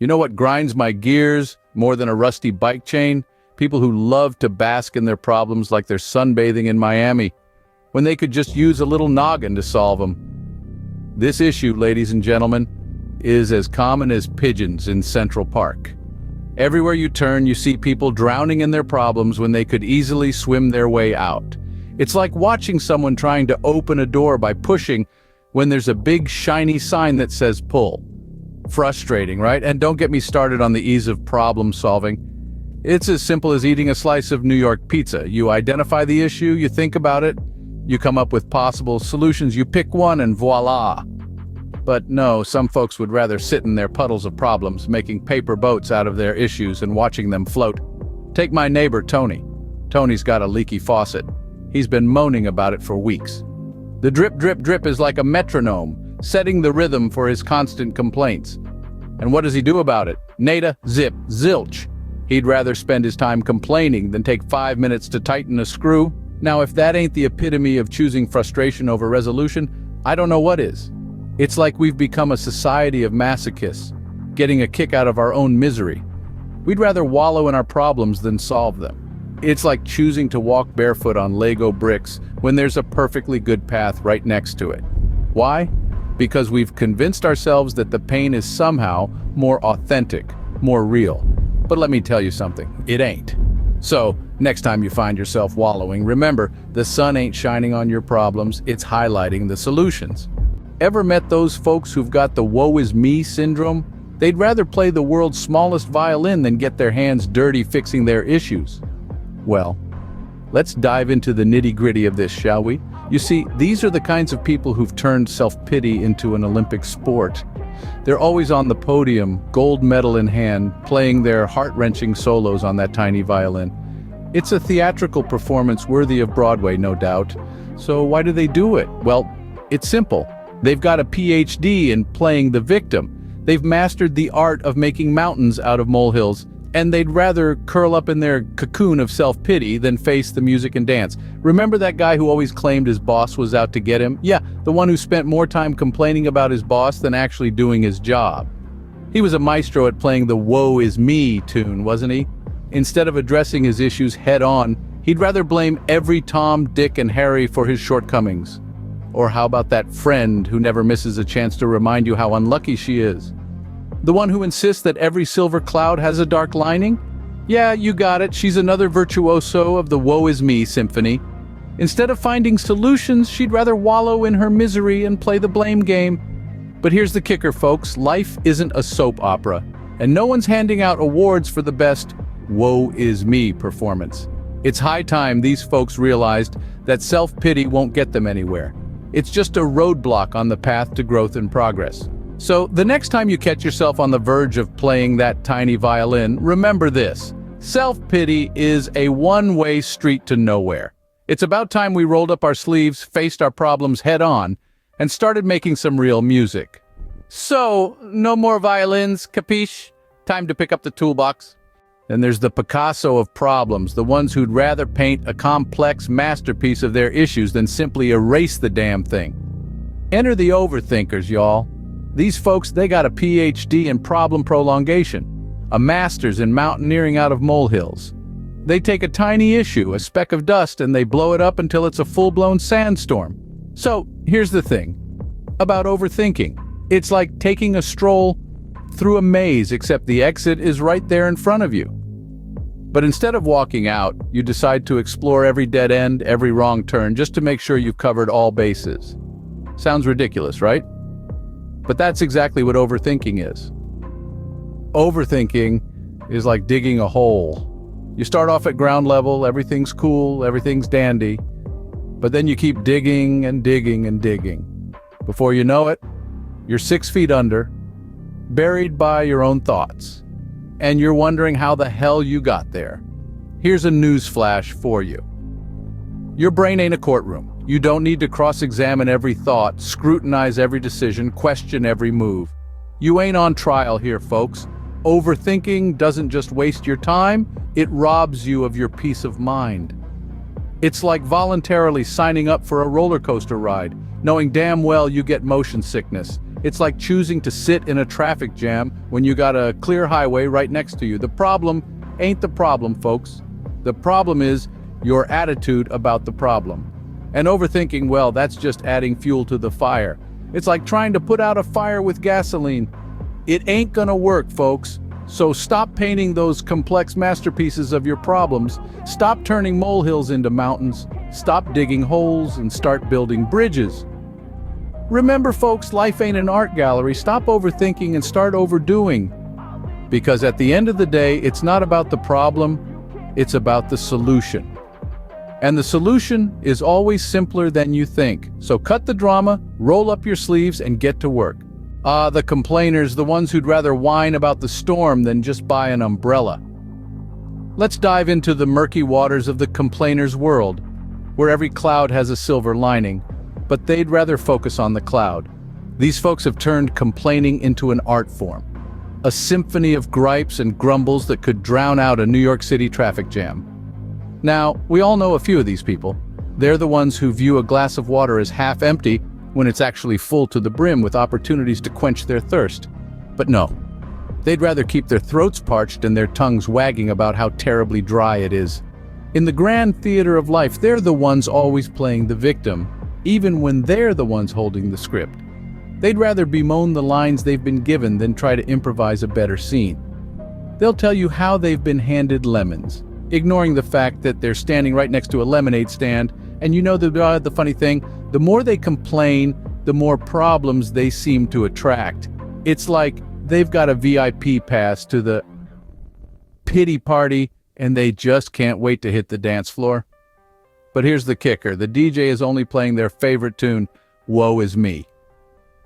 You know what grinds my gears more than a rusty bike chain? People who love to bask in their problems like they're sunbathing in Miami, when they could just use a little noggin to solve them. This issue, ladies and gentlemen, is as common as pigeons in Central Park. Everywhere you turn, you see people drowning in their problems when they could easily swim their way out. It's like watching someone trying to open a door by pushing when there's a big shiny sign that says pull. Frustrating, right? And don't get me started on the ease of problem solving. It's as simple as eating a slice of New York pizza. You identify the issue, you think about it, you come up with possible solutions, you pick one and voila. But no, some folks would rather sit in their puddles of problems, making paper boats out of their issues and watching them float. Take my neighbor, Tony. Tony's got a leaky faucet. He's been moaning about it for weeks. The drip, drip, drip is like a metronome, setting the rhythm for his constant complaints. And what does he do about it? Nada, zip, zilch. He'd rather spend his time complaining than take 5 minutes to tighten a screw. Now, if that ain't the epitome of choosing frustration over resolution, I don't know what is. It's like we've become a society of masochists, getting a kick out of our own misery. We'd rather wallow in our problems than solve them. It's like choosing to walk barefoot on Lego bricks when there's a perfectly good path right next to it. Why? Because we've convinced ourselves that the pain is somehow more authentic, more real. But let me tell you something, it ain't. So, next time you find yourself wallowing, remember, the sun ain't shining on your problems, it's highlighting the solutions. Ever met those folks who've got the woe is me syndrome? They'd rather play the world's smallest violin than get their hands dirty fixing their issues. Well, let's dive into the nitty-gritty of this, shall we? You see, these are the kinds of people who've turned self-pity into an Olympic sport. They're always on the podium, gold medal in hand, playing their heart-wrenching solos on that tiny violin. It's a theatrical performance worthy of Broadway, no doubt. So why do they do it? Well, it's simple. They've got a PhD in playing the victim. They've mastered the art of making mountains out of molehills, and they'd rather curl up in their cocoon of self-pity than face the music and dance. Remember that guy who always claimed his boss was out to get him? Yeah, the one who spent more time complaining about his boss than actually doing his job. He was a maestro at playing the woe is me tune, wasn't he? Instead of addressing his issues head-on, he'd rather blame every Tom, Dick, and Harry for his shortcomings. Or how about that friend who never misses a chance to remind you how unlucky she is? The one who insists that every silver cloud has a dark lining? Yeah, you got it, she's another virtuoso of the woe is me symphony. Instead of finding solutions, she'd rather wallow in her misery and play the blame game. But here's the kicker, folks, life isn't a soap opera, and no one's handing out awards for the best woe is me performance. It's high time these folks realized that self-pity won't get them anywhere. It's just a roadblock on the path to growth and progress. So, the next time you catch yourself on the verge of playing that tiny violin, remember this. Self-pity is a one-way street to nowhere. It's about time we rolled up our sleeves, faced our problems head-on, and started making some real music. So, no more violins, capiche? Time to pick up the toolbox. Then there's the Picasso of problems, the ones who'd rather paint a complex masterpiece of their issues than simply erase the damn thing. Enter the overthinkers, y'all. These folks, they got a PhD in problem prolongation, a master's in mountaineering out of molehills. They take a tiny issue, a speck of dust, and they blow it up until it's a full-blown sandstorm. So, here's the thing about overthinking. It's like taking a stroll through a maze, except the exit is right there in front of you. But instead of walking out, you decide to explore every dead end, every wrong turn, just to make sure you've covered all bases. Sounds ridiculous, right? But that's exactly what overthinking is. Overthinking is like digging a hole. You start off at ground level, everything's cool, everything's dandy, but then you keep digging and digging and digging. Before you know it, you're 6 feet under, buried by your own thoughts, and you're wondering how the hell you got there. Here's a news flash for you. Your brain ain't a courtroom. You don't need to cross-examine every thought, scrutinize every decision, question every move. You ain't on trial here, folks. Overthinking doesn't just waste your time, it robs you of your peace of mind. It's like voluntarily signing up for a roller coaster ride, knowing damn well you get motion sickness, It's like choosing to sit in a traffic jam when you got a clear highway right next to you. The problem ain't the problem, folks. The problem is your attitude about the problem. And overthinking, well, that's just adding fuel to the fire. It's like trying to put out a fire with gasoline. It ain't gonna work, folks. So stop painting those complex masterpieces of your problems. Stop turning molehills into mountains. Stop digging holes and start building bridges. Remember, folks, life ain't an art gallery. Stop overthinking and start overdoing. Because at the end of the day, it's not about the problem, it's about the solution. And the solution is always simpler than you think. So cut the drama, roll up your sleeves, and get to work. The complainers, the ones who'd rather whine about the storm than just buy an umbrella. Let's dive into the murky waters of the complainers' world, where every cloud has a silver lining, but they'd rather focus on the cloud. These folks have turned complaining into an art form, a symphony of gripes and grumbles that could drown out a New York City traffic jam. Now, we all know a few of these people. They're the ones who view a glass of water as half empty when it's actually full to the brim with opportunities to quench their thirst. But no, they'd rather keep their throats parched and their tongues wagging about how terribly dry it is. In the grand theater of life, they're the ones always playing the victim, even when they're the ones holding the script. They'd rather bemoan the lines they've been given than try to improvise a better scene. They'll tell you how they've been handed lemons, ignoring the fact that they're standing right next to a lemonade stand. And you know the funny thing, the more they complain, the more problems they seem to attract. It's like they've got a VIP pass to the pity party and they just can't wait to hit the dance floor. But here's the kicker, the DJ is only playing their favorite tune, Woe Is Me.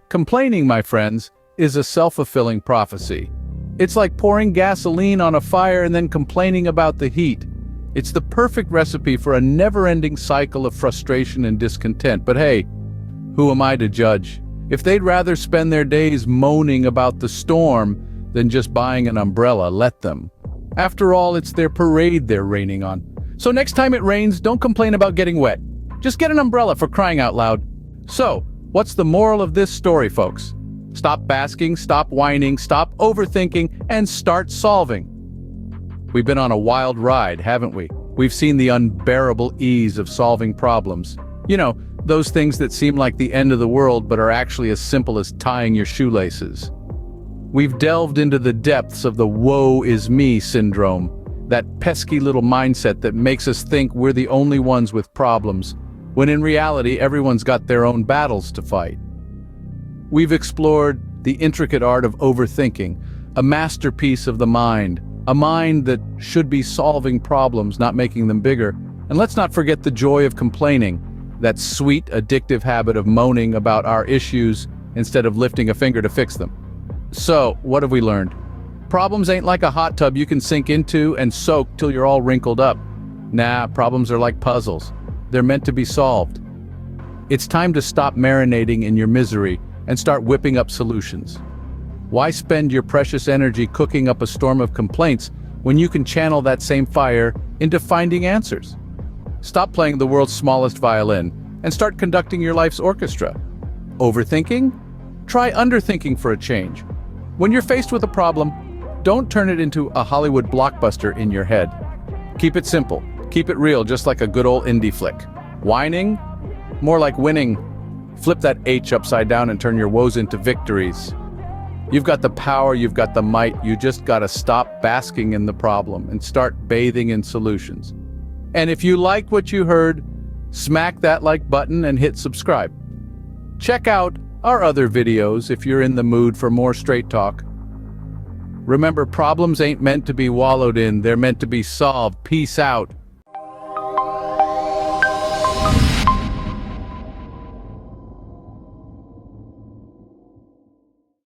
Complaining, my friends, is a self-fulfilling prophecy. It's like pouring gasoline on a fire and then complaining about the heat. It's the perfect recipe for a never-ending cycle of frustration and discontent. But hey, who am I to judge? If they'd rather spend their days moaning about the storm than just buying an umbrella, let them. After all, it's their parade they're raining on. So next time it rains, don't complain about getting wet. Just get an umbrella, for crying out loud. So, what's the moral of this story, folks? Stop basking, stop whining, stop overthinking, and start solving. We've been on a wild ride, haven't we? We've seen the unbearable ease of solving problems. You know, those things that seem like the end of the world but are actually as simple as tying your shoelaces. We've delved into the depths of the woe is me syndrome, that pesky little mindset that makes us think we're the only ones with problems, when in reality everyone's got their own battles to fight. We've explored the intricate art of overthinking, a masterpiece of the mind, a mind that should be solving problems, not making them bigger. And let's not forget the joy of complaining, that sweet, addictive habit of moaning about our issues instead of lifting a finger to fix them. So, what have we learned? Problems ain't like a hot tub you can sink into and soak till you're all wrinkled up. Nah, problems are like puzzles. They're meant to be solved. It's time to stop marinating in your misery and start whipping up solutions. Why spend your precious energy cooking up a storm of complaints when you can channel that same fire into finding answers? Stop playing the world's smallest violin and start conducting your life's orchestra. Overthinking? Try underthinking for a change. When you're faced with a problem, don't turn it into a Hollywood blockbuster in your head. Keep it simple. Keep it real, just like a good old indie flick. Whining? More like winning. Flip that H upside down and turn your woes into victories. You've got the power, you've got the might, you just gotta stop basking in the problem and start bathing in solutions. And if you like what you heard, smack that like button and hit subscribe. Check out our other videos if you're in the mood for more straight talk. Remember, problems ain't meant to be wallowed in, they're meant to be solved. Peace out.